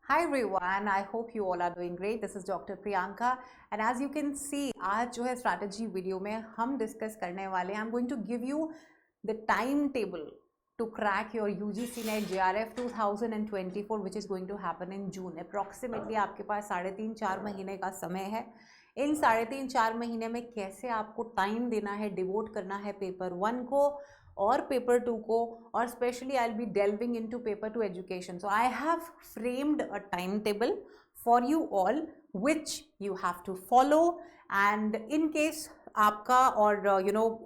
Hi everyone, I hope you all are doing great. This is Dr. Priyanka and as you can see आज जो है strategy video में हम discuss करने वाले हैं. I'm going to give you the timetable to crack your UGC NET JRF 2024 which is going to happen in June. Approximately आपके पास 3.5-4 महीने का समय है. इन 3.5-4 महीने में कैसे आपको टाइम देना है, डिवोट करना है पेपर 1 को और पेपर 2 को, और specially I will be delving into paper 2 education. So I have framed a time table for you all which you have to follow. And in case आपका और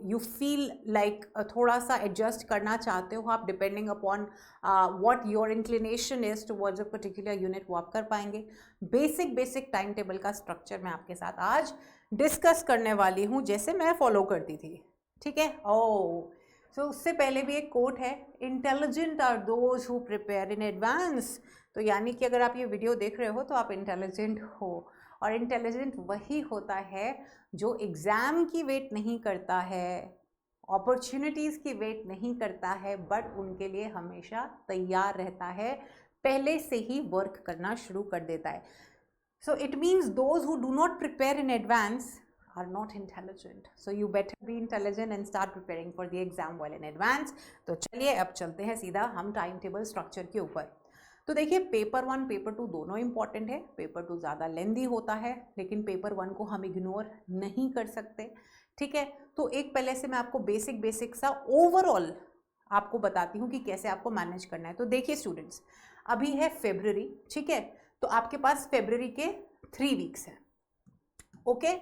यू फील लाइक थोड़ा सा adjust करना चाहते हो आप, depending upon what your inclination is towards a particular unit, वो आप कर पाएंगे. बेसिक टाइम टेबल का स्ट्रक्चर मैं आपके साथ आज डिस्कस करने वाली हूँ जैसे मैं फॉलो करती थी. ठीक है. सो उससे पहले भी एक कोट है, intelligent are those who prepare in advance. तो यानी कि अगर आप ये वीडियो देख रहे हो तो आप इंटेलिजेंट हो, और इंटेलिजेंट वही होता है जो एग्ज़ाम की वेट नहीं करता है, अपॉर्चुनिटीज़ की वेट नहीं करता है, बट उनके लिए हमेशा तैयार रहता है, पहले से ही वर्क करना शुरू कर देता है. So it means those who do not prepare in advance are not intelligent. So you better be intelligent and start preparing for the exam well in advance. तो चलिए अब चलते हैं सीधा हम टाइम टेबल स्ट्रक्चर के ऊपर. तो देखिए, पेपर 1 पेपर 2 दोनों इंपॉर्टेंट है. पेपर 2 ज़्यादा लेंदी होता है लेकिन पेपर 1 को हम इग्नोर नहीं कर सकते. ठीक है. तो एक पहले से मैं आपको बेसिक सा ओवरऑल आपको बताती हूँ कि कैसे आपको मैनेज करना है. तो देखिए स्टूडेंट्स, अभी है फेब्रुअरी. ठीक है. तो आपके पास फेब्रुअरी के 3 वीक्स हैं. ओके.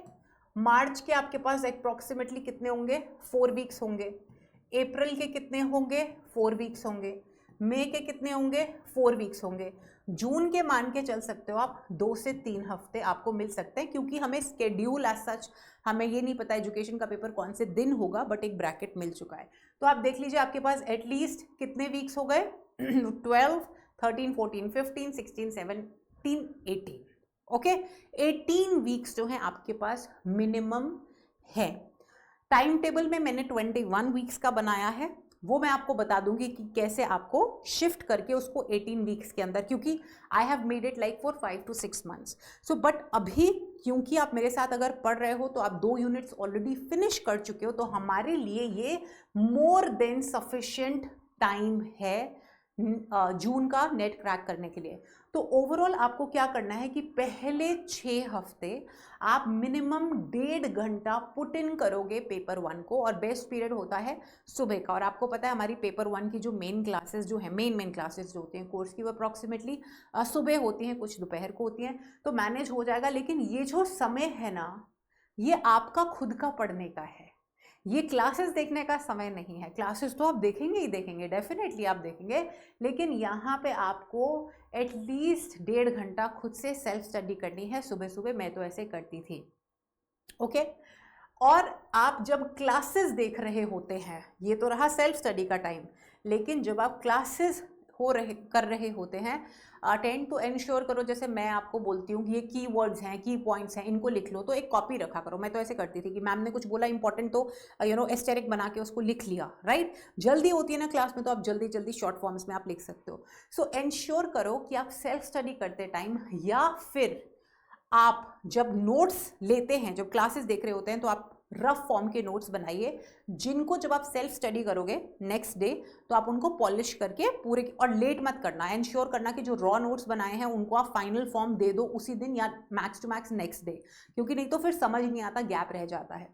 मार्च के आपके पास अप्रॉक्सीमेटली कितने होंगे? 4 वीक्स होंगे. अप्रैल के कितने होंगे? 4 वीक्स होंगे. मई के कितने होंगे? 4 वीक्स होंगे. जून के मान के चल सकते हो आप 2 से 3 हफ्ते आपको मिल सकते हैं, क्योंकि हमें स्केड्यूल एज सच हमें ये नहीं पता एजुकेशन का पेपर कौन से दिन होगा, बट एक ब्रैकेट मिल चुका है. तो आप देख लीजिए आपके पास एटलीस्ट कितने वीक्स हो गए? 12, 13, 14, 15, 16, 17, 18. ओके. 18 वीक्स जो है आपके पास मिनिमम है. टाइम टेबल में मैंने 21 वीक्स का बनाया है, वो मैं आपको बता दूंगी कि कैसे आपको शिफ्ट करके उसको 18 वीक्स के अंदर, क्योंकि I have made it like for 5 to 6 months. So but अभी क्योंकि आप मेरे साथ अगर पढ़ रहे हो तो आप 2 यूनिट्स ऑलरेडी फिनिश कर चुके हो, तो हमारे लिए ये मोर देन सफिशिएंट टाइम है जून का नेट क्रैक करने के लिए. तो ओवरऑल आपको क्या करना है कि पहले 6 हफ्ते आप मिनिमम 1.5 घंटा पुट इन करोगे पेपर 1 को, और बेस्ट पीरियड होता है सुबह का. और आपको पता है हमारी पेपर 1 की जो मेन क्लासेस जो है, मेन क्लासेस जो होती हैं कोर्स की, वो अप्रॉक्सीमेटली सुबह होती हैं, कुछ दोपहर को होती हैं, तो मैनेज हो जाएगा. लेकिन ये जो समय है ना, ये आपका खुद का पढ़ने का है, ये क्लासेस देखने का समय नहीं है. क्लासेस तो आप देखेंगे ही देखेंगे, डेफिनेटली आप देखेंगे, लेकिन यहाँ पे आपको एटलीस्ट 1.5 घंटा खुद से सेल्फ स्टडी करनी है सुबह सुबह. मैं तो ऐसे करती थी. ओके. और आप जब क्लासेस देख रहे होते हैं, ये तो रहा सेल्फ स्टडी का टाइम, लेकिन जब आप क्लासेस कर रहे होते हैं, टेंड टू एंश्योर करो, जैसे मैं आपको बोलती हूँ कि ये की वर्ड्स हैं, की पॉइंट्स हैं, इनको लिख लो, तो एक कॉपी रखा करो. मैं तो ऐसे करती थी कि मैम ने कुछ बोला इंपॉर्टेंट, तो एस्टेरिक बना के उसको लिख लिया. राइट. जल्दी होती है ना क्लास में, तो आप जल्दी शॉर्ट फॉर्म्स में आप लिख सकते हो. सो एंश्योर करो कि आप सेल्फ स्टडी करते टाइम, या फिर आप जब नोट्स लेते हैं, जब क्लासेस देख रहे होते हैं, तो आप रफ फॉर्म के नोट्स बनाइए, जिनको जब आप सेल्फ स्टडी करोगे नेक्स्ट डे तो आप उनको पॉलिश करके पूरे, और लेट मत करना. एंश्योर करना कि जो रॉ नोट्स बनाए हैं उनको आप फाइनल फॉर्म दे दो उसी दिन, या max to max next day, क्योंकि नहीं तो फिर समझ नहीं आता, गैप रह जाता है.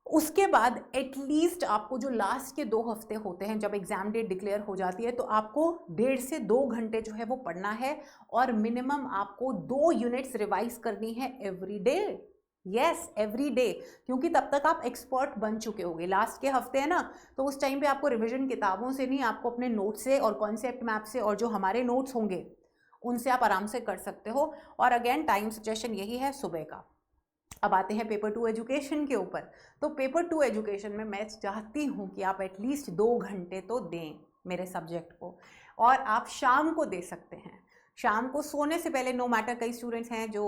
उसके बाद एटलीस्ट आपको जो लास्ट के 2 हफ्ते होते हैं, जब एग्जाम डेट डिक्लेयर हो जाती है, तो आपको 1.5 से 2 घंटे जो है वो पढ़ना है, और मिनिमम आपको 2 यूनिट्स रिवाइज करनी है every day. Yes, every day, क्योंकि तब तक आप एक्सपर्ट बन चुके होंगे. लास्ट के हफ्ते है ना, तो उस टाइम पे आपको रिवीजन किताबों से नहीं, आपको अपने नोट से और कॉन्सेप्ट मैप से, और जो हमारे नोट्स होंगे उनसे आप आराम से कर सकते हो. और अगेन टाइम सजेशन यही है सुबह का. अब आते हैं पेपर 2 एजुकेशन के ऊपर. तो पेपर 2 एजुकेशन में मैं चाहती हूँ कि आप एटलीस्ट 2 घंटे तो दें मेरे सब्जेक्ट को, और आप शाम को दे सकते हैं. शाम को सोने से पहले, नो मैटर, कई स्टूडेंट्स हैं जो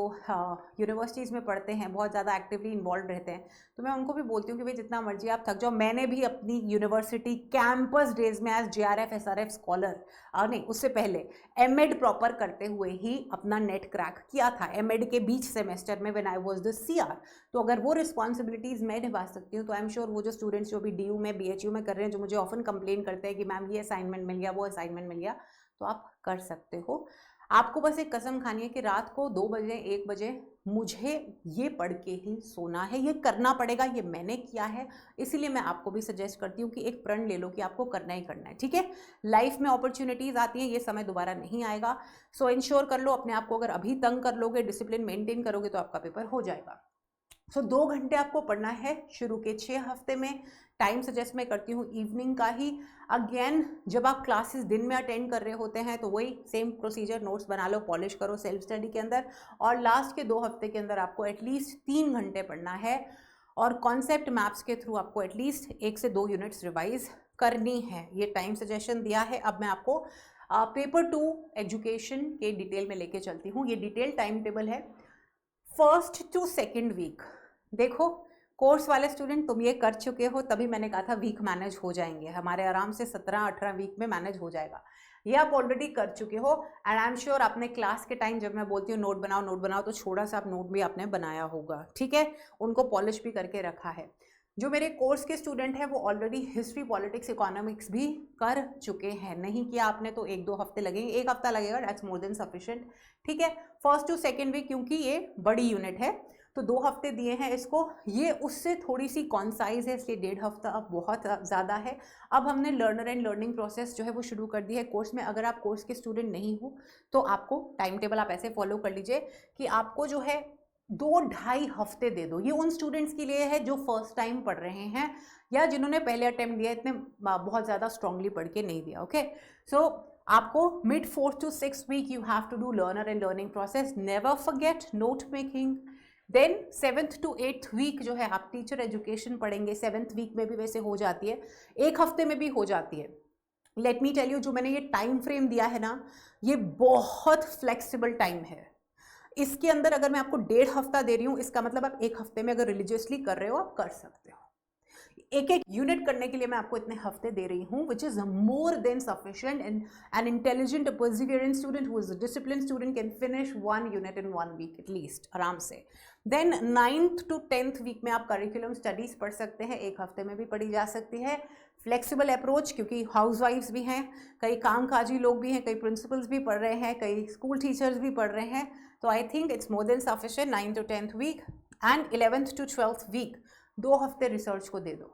यूनिवर्सिटीज़ में पढ़ते हैं, बहुत ज़्यादा एक्टिवली इन्वॉल्व रहते हैं, तो मैं उनको भी बोलती हूँ कि भाई जितना मर्जी आप थक जाओ। मैंने भी अपनी यूनिवर्सिटी कैंपस डेज में एज JRF SRF स्कॉलर, नहीं उससे पहले एमएड प्रॉपर करते हुए ही अपना नेट क्रैक किया था, एमएड के बीच सेमेस्टर में when I was the CR। तो अगर वो रिस्पॉन्सिबिलिटीज़ मैं निभा सकती हूँ तो आई एम श्योर वो जो स्टूडेंट्स जो भी DU में BHU में कर रहे हैं, जो मुझे ऑफन कंप्लेन करते हैं कि मैम ये असाइनमेंट मिल गया, वो असाइनमेंट मिल गया, तो आप कर सकते हो। आपको बस एक कसम खानी है कि रात को 2 बजे 1 बजे मुझे ये पढ़ के ही सोना है, ये करना पड़ेगा, ये मैंने किया है, इसीलिए मैं आपको भी सजेस्ट करती हूँ कि एक प्रण ले लो कि आपको करना ही करना है, ठीक है। लाइफ में अपॉर्चुनिटीज़ आती हैं, ये समय दोबारा नहीं आएगा, सो इंश्योर कर लो अपने आप को। अगर अभी तंग कर लोगे, डिसिप्लिन मेंटेन करोगे तो आपका पेपर हो जाएगा। सो 2 घंटे आपको पढ़ना है शुरू के 6 हफ्ते में। टाइम सजेस्ट मैं करती हूँ इवनिंग का ही। अगेन जब आप क्लासेस दिन में अटेंड कर रहे होते हैं तो वही सेम प्रोसीजर, नोट्स बना लो, पॉलिश करो सेल्फ स्टडी के अंदर, और लास्ट के 2 हफ्ते के अंदर आपको एटलीस्ट 3 घंटे पढ़ना है, और कॉन्सेप्ट मैप्स के थ्रू आपको एटलीस्ट 1 से 2 यूनिट्स रिवाइज करनी है। ये टाइम सजेशन दिया है। अब मैं आपको पेपर 2 एजुकेशन के डिटेल में लेके चलती हूँ। ये डिटेल टाइम टेबल है 1st to 2nd वीक। देखो कोर्स वाले स्टूडेंट तुम ये कर चुके हो, तभी मैंने कहा था वीक मैनेज हो जाएंगे हमारे, आराम से 17-18 वीक में मैनेज हो जाएगा। ये आप ऑलरेडी कर चुके हो, एंड आई एम श्योर आपने क्लास के टाइम जब मैं बोलती हूँ नोट बनाओ तो छोटा सा आप नोट भी आपने बनाया होगा, ठीक है, उनको पॉलिश भी करके रखा है। जो मेरे कोर्स के स्टूडेंट हैं वो ऑलरेडी हिस्ट्री, पॉलिटिक्स, इकोनॉमिक्स भी कर चुके हैं। नहीं किया आपने तो 1-2 हफ्ते लगेंगे, 1 हफ्ता लगेगा, दैट्स मोर देन सफिशिएंट, ठीक है। 1st to 2nd वीक, क्योंकि ये बड़ी यूनिट है तो 2 हफ्ते दिए हैं इसको, ये उससे थोड़ी सी कॉन्साइज है, इसलिए 1.5 हफ्ता अब बहुत ज़्यादा है। अब हमने लर्नर एंड लर्निंग प्रोसेस जो है वो शुरू कर दी है कोर्स में। अगर आप कोर्स के स्टूडेंट नहीं हो तो आपको टाइम टेबल आप ऐसे फॉलो कर लीजिए कि आपको जो है 2-2.5 हफ्ते दे दो। ये उन स्टूडेंट्स के लिए है जो फर्स्ट टाइम पढ़ रहे हैं या जिन्होंने पहले अटेम्प्ट दिया, इतने बहुत ज़्यादा स्ट्रांगली पढ़ के नहीं दिया, ओके। सो आपको mid 4th to 6th week you have to do learner and learning process, never forget note making. Then 7th to 8th week जो है आप टीचर एजुकेशन पढ़ेंगे। 7th वीक में भी वैसे हो जाती है, 1 हफ्ते में भी हो जाती है। लेट मी टेल यू, जो मैंने ये टाइम फ्रेम दिया है ना, ये बहुत फ्लेक्सिबल टाइम है। इसके अंदर अगर मैं आपको 1.5 हफ्ता दे रही हूँ, इसका मतलब आप 1 हफ्ते में अगर रिलीजियसली कर रहे हो आप कर सकते हो। एक यूनिट करने के लिए मैं आपको इतने हफ्ते दे रही हूँ, which is more than sufficient, and an intelligent perseverant student who is a disciplined student can finish 1 unit in 1 week at least, आराम से। Then 9th to 10th week में आप करिकुलम स्टडीज पढ़ सकते हैं, 1 हफ्ते में भी पढ़ी जा सकती है। फ्लेक्सिबल अप्रोच, क्योंकि हाउसवाइफ्स भी हैं, कई कामकाजी लोग भी हैं, कई प्रिंसिपल्स भी पढ़ रहे हैं, कई स्कूल टीचर्स भी पढ़ रहे हैं, तो I think it's more than sufficient. 9th to 10th week and 11th to 12th week 2 हफ्ते रिसर्च को दे दो,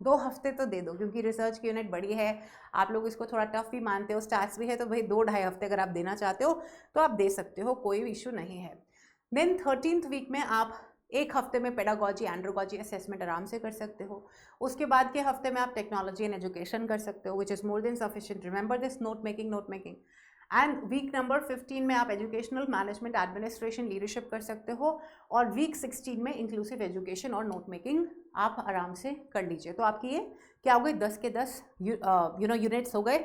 2 हफ्ते तो दे दो, क्योंकि रिसर्च की यूनिट बड़ी है, आप लोग इसको थोड़ा टफ भी मानते हो, स्टार्स भी है, तो भाई 2-2.5 हफ्ते अगर आप देना चाहते हो तो आप दे सकते हो, कोई इशू नहीं है। देन 13th वीक में आप 1 हफ्ते में पेडागोजी, एंड्रोगोजी असेसमेंट आराम से कर सकते हो। उसके बाद के हफ्ते में आप टेक्नोलॉजी एंड एजुकेशन कर सकते हो, which is more than sufficient. Remember this, note making. And week number 15 में आप एजुकेशनल मैनेजमेंट, एडमिनिस्ट्रेशन, लीडरशिप कर सकते हो, और वीक 16 में इंक्लूसिव एजुकेशन और नोट मेकिंग आप आराम से कर लीजिए। तो आपकी ये क्या हो गई, 10 के 10 यूनिट्स हो गए।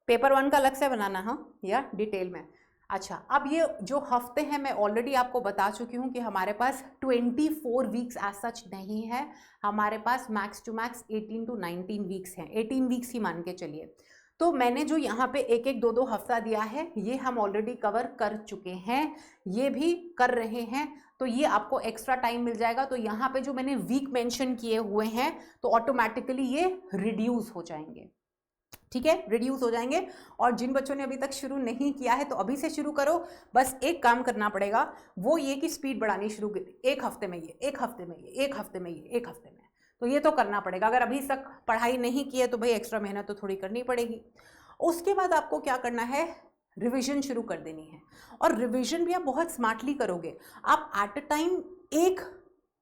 पेपर 1 का अलग से बनाना, हाँ, या डिटेल में। अच्छा, अब ये जो हफ्ते हैं मैं ऑलरेडी आपको बता चुकी हूँ कि हमारे पास 24 वीक्स एज सच नहीं है, हमारे पास max to max 18 to 19 weeks हैं, 18 वीक्स ही मान के चलिए। तो मैंने जो यहाँ पे 1-1, 2-2 हफ्ता दिया है, ये हम ऑलरेडी कवर कर चुके हैं, ये भी कर रहे हैं, तो ये आपको एक्स्ट्रा टाइम मिल जाएगा। तो यहाँ पे जो मैंने वीक मेंशन किए हुए हैं तो ऑटोमेटिकली ये रिड्यूस हो जाएंगे, ठीक है, रिड्यूस हो जाएंगे। और जिन बच्चों ने अभी तक शुरू नहीं किया है तो अभी से शुरू करो। बस एक काम करना पड़ेगा, वो ये कि स्पीड बढ़ानी शुरू कर, 1 हफ्ते में ये, 1 हफ्ते में ये, 1 हफ्ते में ये, 1 हफ्ते में, तो ये तो करना पड़ेगा। अगर अभी तक पढ़ाई नहीं की है तो भाई एक्स्ट्रा मेहनत तो थोड़ी करनी पड़ेगी। उसके बाद आपको क्या करना है, रिवीजन शुरू कर देनी है, और रिवीजन भी आप बहुत स्मार्टली करोगे। आप एट अ टाइम एक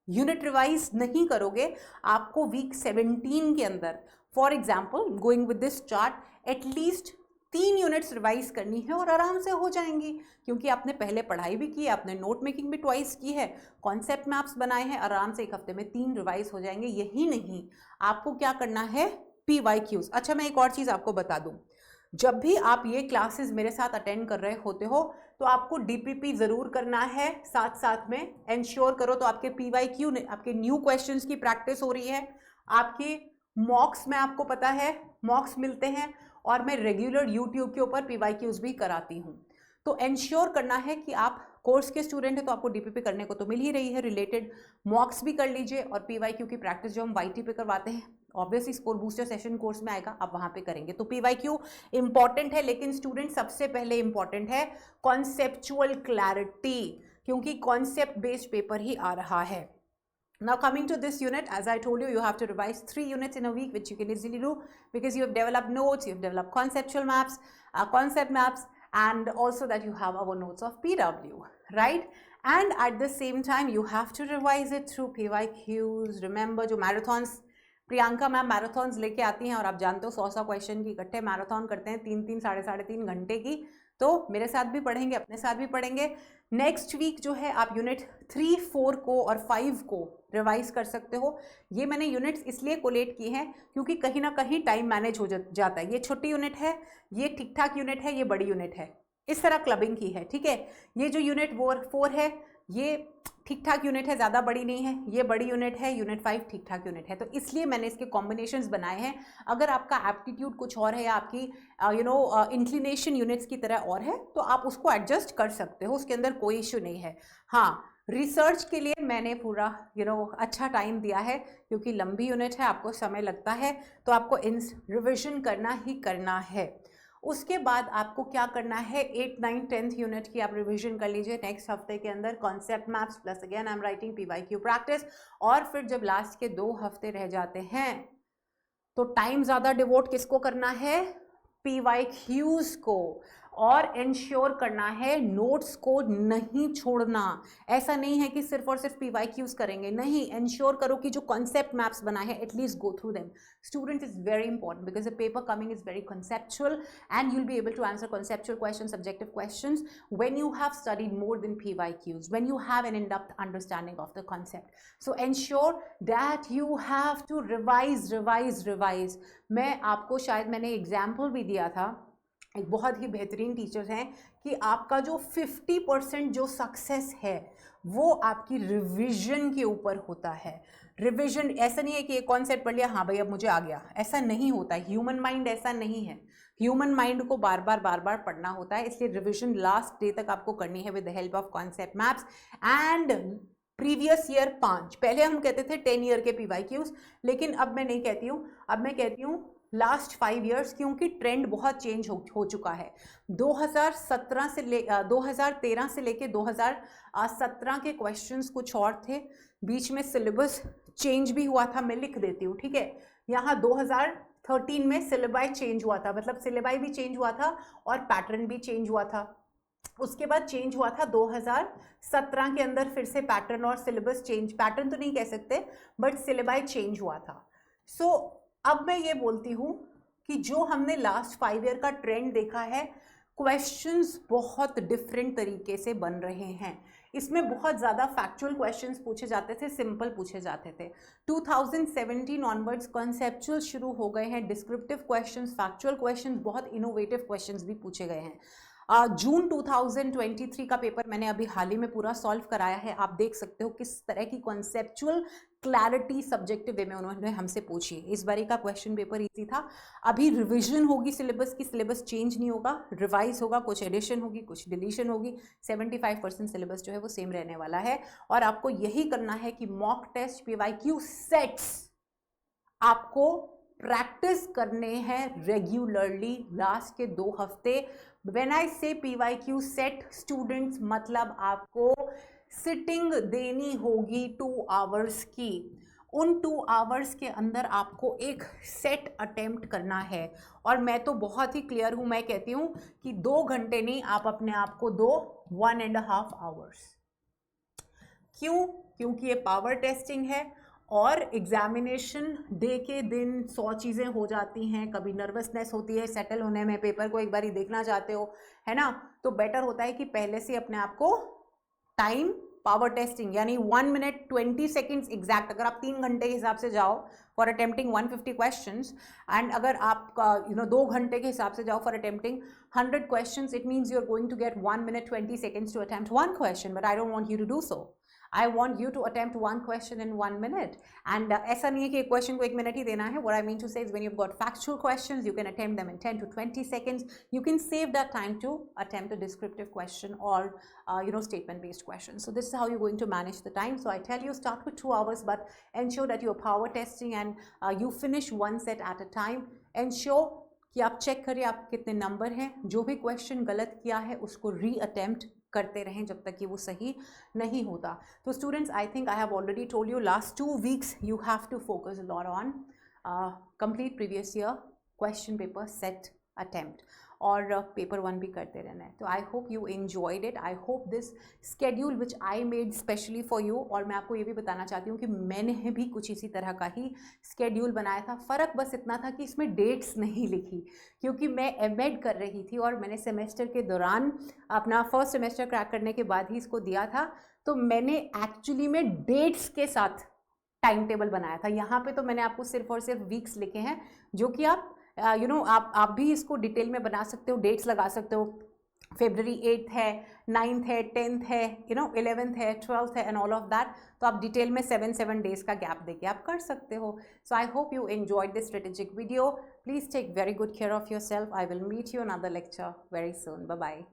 यूनिट रिवाइज नहीं करोगे, आपको वीक 17 के अंदर, for example going with this chart, at least 3 units revise करनी है और आराम से हो जाएंगी, क्योंकि आपने पहले पढ़ाई भी की है, आपने नोट मेकिंग भी ट्वाइस की है, कॉन्सेप्ट मैप्स बनाए हैं, आराम से 1 हफ्ते में 3 रिवाइज हो जाएंगे। यही नहीं, आपको क्या करना है, PYQs। अच्छा, मैं एक और चीज़ आपको बता दूं, जब भी आप ये क्लासेस मेरे साथ अटेंड कर रहे होते हो तो आपको डीपीपी जरूर करना है, साथ साथ में एंश्योर करो तो आपके पीवाईक्यू आपके न्यू क्वेश्चंस की प्रैक्टिस हो रही है, आपके मॉक्स में आपको पता है मॉक्स मिलते हैं, और मैं रेगुलर यूट्यूब के ऊपर पीवाईक्यूज भी कराती हूँ। तो एंश्योर करना है कि आप कोर्स के स्टूडेंट है तो आपको डीपीपी करने को तो मिल ही रही है, रिलेटेड मॉक्स भी कर लीजिए, और पीवाईक्यू की प्रैक्टिस जो हम वाईटी पे करवाते हैं obviously score booster session course में आएगा, आप वहां पे करेंगे। तो पीवाईक्यू इंपॉर्टेंट है, लेकिन स्टूडेंट सबसे पहले इंपॉर्टेंट है कॉन्सेप्चुअल क्लैरिटी, क्योंकि कॉन्सेप्ट बेस्ड पेपर ही आ रहा है। Now coming to this unit, as I told you, you have to revise 3 units in a week, which you can easily do because you have developed notes, you have developed conceptual maps, concept maps, and also that you have our notes of PW, right? And at the same time, you have to revise it through PYQs. Remember, जो marathons Priyanka ma'am marathons लेके आती हैं, और आप जानते हो 100 question की इकट्ठे मैराथन करते हैं 3-3 साढ़े 3 घंटे की, तो मेरे साथ भी पढ़ेंगे, अपने साथ भी पढ़ेंगे। नेक्स्ट वीक जो है आप यूनिट 3, 4 को और 5 को रिवाइज कर सकते हो। ये मैंने यूनिट्स इसलिए कोलेट की हैं क्योंकि कहीं ना कहीं टाइम मैनेज हो जाता है। ये छोटी यूनिट है, ये ठीक ठाक यूनिट है, ये बड़ी यूनिट है, इस तरह क्लबिंग की है, ठीक है। ये जो यूनिट 4 है ये ठीक ठाक यूनिट है, ज़्यादा बड़ी नहीं है। ये बड़ी यूनिट है, यूनिट 5 ठीक ठाक यूनिट है, तो इसलिए मैंने इसके कॉम्बिनेशंस बनाए हैं। अगर आपका एप्टीट्यूड कुछ और है या आपकी इंक्लिनेशन यूनिट्स की तरह और है तो आप उसको एडजस्ट कर सकते हो, उसके अंदर कोई इशू नहीं है। हाँ, रिसर्च के लिए मैंने पूरा अच्छा टाइम दिया है, क्योंकि लंबी यूनिट है, आपको समय लगता है, तो आपको रिविजन करना ही करना है। उसके बाद आपको क्या करना है, 8, 9, 10th यूनिट की आप रिवीजन कर लीजिए नेक्स्ट हफ्ते के अंदर, concept maps plus again I am writing PYQ practice. और फिर जब लास्ट के 2 हफ्ते रह जाते हैं तो टाइम ज़्यादा डिवोट किसको करना है, पीवाईक्यूज को, और इंश्योर करना है नोट्स को नहीं छोड़ना। ऐसा नहीं है कि सिर्फ और सिर्फ पीवाईक्यूज करेंगे, नहीं, इंश्योर करो कि जो कॉन्सेप्ट मैप्स बनाए हैं at least go through them. Student is very important because the paper coming is very conceptual and you'll be able to answer conceptual questions, subjective questions when you have studied more than PYQs, when you have an in-depth understanding of the concept. So ensure that you have to revise. मैं आपको शायद मैंने example भी दिया था, एक बहुत ही बेहतरीन टीचर्स हैं, कि आपका जो 50% जो सक्सेस है वो आपकी रिवीजन के ऊपर होता है। रिवीजन ऐसा नहीं है कि एक कॉन्सेप्ट पढ़ लिया, हाँ भाई अब मुझे आ गया, ऐसा नहीं होता। ह्यूमन माइंड ऐसा नहीं है, ह्यूमन माइंड को बार बार पढ़ना होता है, इसलिए रिवीजन लास्ट डे तक आपको करनी है with the help of concept maps and previous year 5। पहले हम कहते थे 10 ईयर के पीवाईक्यूज, लेकिन अब मैं नहीं कहती हूँ, अब मैं कहती हूँ लास्ट 5 ईयर्स, क्योंकि ट्रेंड बहुत चेंज हो चुका है। 2013 से लेके 2017 के क्वेश्चंस कुछ और थे, बीच में सिलेबस चेंज भी हुआ था, मैं लिख देती हूँ, ठीक है। यहाँ 2013 में सिलेबाई चेंज हुआ था, मतलब सिलेबाई भी चेंज हुआ था और पैटर्न भी चेंज हुआ था। उसके बाद चेंज हुआ था 2017 के अंदर, फिर से पैटर्न और सिलेबस चेंज, पैटर्न तो नहीं कह सकते बट सिलेबाई चेंज हुआ था। सो अब मैं ये बोलती हूँ कि जो हमने लास्ट 5 ईयर का ट्रेंड देखा है, क्वेश्चंस बहुत डिफरेंट तरीके से बन रहे हैं। इसमें बहुत ज़्यादा फैक्चुअल क्वेश्चंस पूछे जाते थे, सिंपल पूछे जाते थे। 2017 ऑनवर्ड्स कॉन्सेप्चुअल शुरू हो गए हैं, डिस्क्रिप्टिव क्वेश्चंस, फैक्चुअल क्वेश्चंस, बहुत इनोवेटिव क्वेश्चंस भी पूछे गए हैं। जून 2023 का पेपर मैंने अभी हाल ही में पूरा सॉल्व कराया है, आप देख सकते हो किस तरह की कॉन्सेप्चुअल क्लैरिटी सब्जेक्टिव वे में उन्होंने हमसे पूछी। इस बारी का क्वेश्चन पेपर इजी था। अभी रिवीजन होगी सिलेबस की, सिलेबस चेंज नहीं होगा, रिवाइज होगा, कुछ एडिशन होगी, कुछ डिलीशन होगी, 75% सिलेबस जो है वो सेम रहने वाला है। और आपको यही करना है कि मॉक टेस्ट, पीवाईक्यू सेट्स आपको प्रैक्टिस करने हैं रेगुलरली लास्ट के 2 हफ्ते। व्हेन आई से पीवाईक्यू सेट स्टूडेंट्स, मतलब आपको सिटिंग देनी होगी 2 आवर्स की। उन 2 आवर्स के अंदर आपको एक सेट अटेम्प्ट करना है। और मैं तो बहुत ही क्लियर हूँ, मैं कहती हूँ कि 2 घंटे नहीं, आप अपने आप को दो 1.5 आवर्स। क्यों? क्योंकि ये पावर टेस्टिंग है और एग्जामिनेशन डे के दिन 100 चीज़ें हो जाती हैं, कभी नर्वसनेस होती है सेटल होने में, पेपर को एक बार ही देखना चाहते हो, है ना। तो बेटर होता है कि पहले से अपने आप को टाइम पावर टेस्टिंग यानी 1 मिनट 20 सेकेंड्स एग्जैक्ट, अगर आप 3 घंटे के हिसाब से जाओ फॉर अटेम्प्टिंग 150 क्वेश्चंस, एंड अगर आप 2 घंटे के हिसाब से जाओ for attempting 100 questions, it means you are going to get 1 minute 20 seconds to attempt one question, but I don't want you to do so. I want you to attempt one question in 1 minute. And ऐसा नहीं है कि एक question को 1 minute ही देना है. What I mean to say is when you've got factual questions, you can attempt them in 10 to 20 seconds. You can save that time to attempt a descriptive question or statement-based question. So this is how you're going to manage the time. So I tell you, start with 2 hours, but ensure that you're power testing and you finish one set at a time. Ensure कि आप check करिए आप कितने number हैं, जो भी question गलत किया है उसको रीअटेम्प्ट करते रहें जब तक कि वो सही नहीं होता. तो students, I think I have already told you last 2 weeks you have to focus a lot on complete previous year question paper set attempt और पेपर 1 भी करते रहना है. तो आई hope you enjoyed it. I hope this schedule which I made specially for you, और मैं आपको ये भी बताना चाहती हूँ कि मैंने भी कुछ इसी तरह का ही स्केड्यूल बनाया था. फ़र्क बस इतना था कि इसमें डेट्स नहीं लिखी, क्योंकि मैं एमएड कर रही थी और मैंने सेमेस्टर के दौरान अपना फर्स्ट सेमेस्टर क्रैक करने के बाद ही इसको दिया था. तो मैंने एक्चुअली में डेट्स के साथ टाइम टेबल बनाया था. यहाँ पे तो मैंने आपको सिर्फ और सिर्फ वीक्स लिखे हैं, जो कि आप आप भी इसको डिटेल में बना सकते हो, डेट्स लगा सकते हो. February 8th है, 9th है, 10th है, 11th है, 12th है एंड ऑल ऑफ दैट. तो आप डिटेल में 7 डेज का गैप देके आप कर सकते हो. So I hope you enjoyed this strategic video. Please take very good care of yourself. I will meet you another lecture very soon. Bye bye.